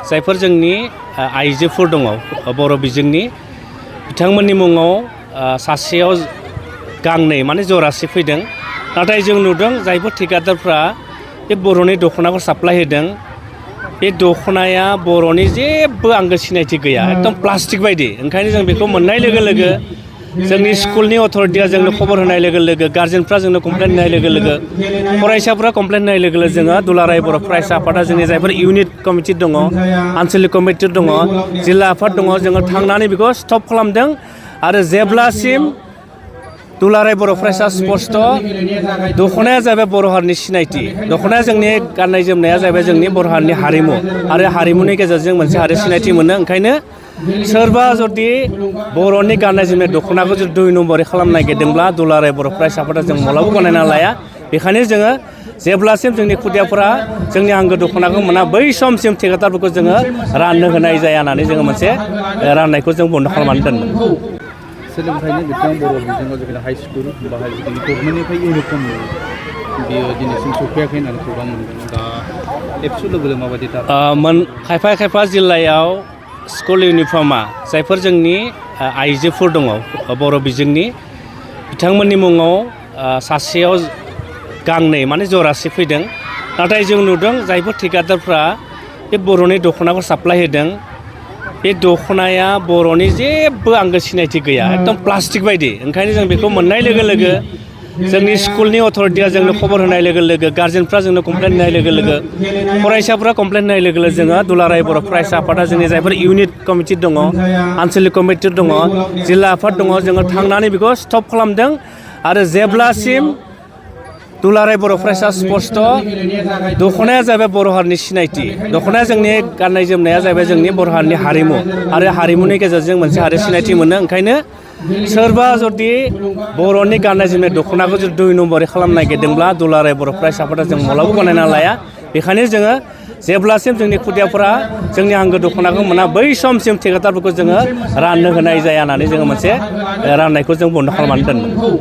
जायफोर जोंनि आइजोफोर दङ बर' बिजोंनि बिथांमोननि मुङाव सासेयाव गांनै माने जरासे फैदों। नाथाय जों नुदों जायफोर ठेकेदारफ्रा बे बर'नि दख'नाखौ साप्लाय होदों बे दख'नाया बर'नि जेबो आंगो सिनायथि गैया, एकदम प्लास्टिक बायदि। ओंखायनो जों बेखौ मोननाय लोगो लोगो जोंनि स्कुलनि अथ'रिटिया जोंनो खबर होनाय लोगो लोगो गार्जेनफ्रा जोंनो कमप्लेन होनाय लोगो लोगो फरायसाफ्रा कमप्लेन होनाय लोगो लोगो जोङो दुलाराय बर' फरायसा आफादा जोंनि जायफोर इउनिट कमिटि दङ, आनसलिक कमिटि दङ, जिल्ला आफाद दङ, जोङो थांनानै बेखौ स्टप खालामदों। आरो जेब्लासिम दुलाराय बर' फरायसा स्पष्ट दख'नाया जाबाय बर' हारिनि सिनायथि, दख'नाया जोंनि गाननाय जोमनाया जाबाय जोंनि बर' हारिनि हारिमु आरो हारिमुनि गेजेरजों मोनसे हारि सिनायथि मोनो। ओंखायनो सोरबा जुदि बर'नि गाननाय जोमनाय दख'नाखौ जुदि 2 नम्बरै खालामनो नागिरदोंब्ला दुलाराय बर' फरायसा आफादा जों मालाबाबो गनायना लाया। बेखायनो जोङो जेब्लासिम जोंनि खुदियाफोरा जोंनि आंगो दख'नाखौ मोना बै समसिम ठेकेदारफोरखौ जोङो राननो होनाय जाया होननानै जोङो मोनसे राननायखौ जों बन्द' खालामनानै दोनदों। सोलोंथाइनि बिथिङाव बर' बिजोङाव जेरै हाइ स्कुल बा गभर्नमेन्टनिफ्राय इउनिफर्म बियो दिनैसिम सफैयाखै होननानै खौरां मोनदों। दा एबसु लोगो माबायदि खायफा जिल्लायाव स्कुल इउनिफर्मा जायफोर जोंनि आइजोफोर दङ बर' बिजोंनि बिथांमोननि मुङाव सासेयाव गांनै माने जरासे फैदों। नाथाय जों नुदों जायफोर ठेकेदारफ्रा बे बर'नि दख'नाखौ साप्लाय होदों बे दख'नाया बर'नि जेबो आंगो सिनायथि गैया, एकदम प्लास्टिक बायदि। ओंखायनो जों बेखौ मोननाय लोगो लोगो जोंनि स्कुलनि अथ'रिटिया जोंनो खबर होनाय लोगो लोगो गार्जेनफ्रा जोंनो कमप्लेन होनाय लोगो लोगो फरायसाफ्रा कमप्लेन होनाय लोगो लोगो जोङो दुलाराय बर' फरायसा आफादा जोंनि जायफोर इउनिट कमिटि दङ, आनसलिक कमिटि दङ, जिल्ला आफाद दङ, जोङो थांनानै बेखौ स्टप खालामदों। आरो जेब्लासिम दुलाराय बर' फरायसा स्पष्ट दख'नाया जाबाय बर' हारिनि सिनायथि, दख'नाया जोंनि गाननाय जोमनाया जाबाय जोंनि बर' हारिनि हारिमु आरो हारिमुनि गेजेरजों मोनसे हारि सिनायथि मोनो। ओंखायनो सोरबा जुदि बर'नि गाननाय जोमनाय दख'नाखौ जुदि 2 नम्बरै खालामनो नागिरदोंब्ला दुलाराय बर' फरायसा आफादा जों मालाबाबो गनायना लाया। बेखायनो जोङो जेब्लासिम जोंनि खुदियाफोरा जोंनि आंगो दख'नाखौ मोना बै समसिम ठेकेदारफोरखौ जोङो राननो होनाय जाया होननानै जोङो मोनसे राननायखौ जों बन्द' खालामनानै दोनदों।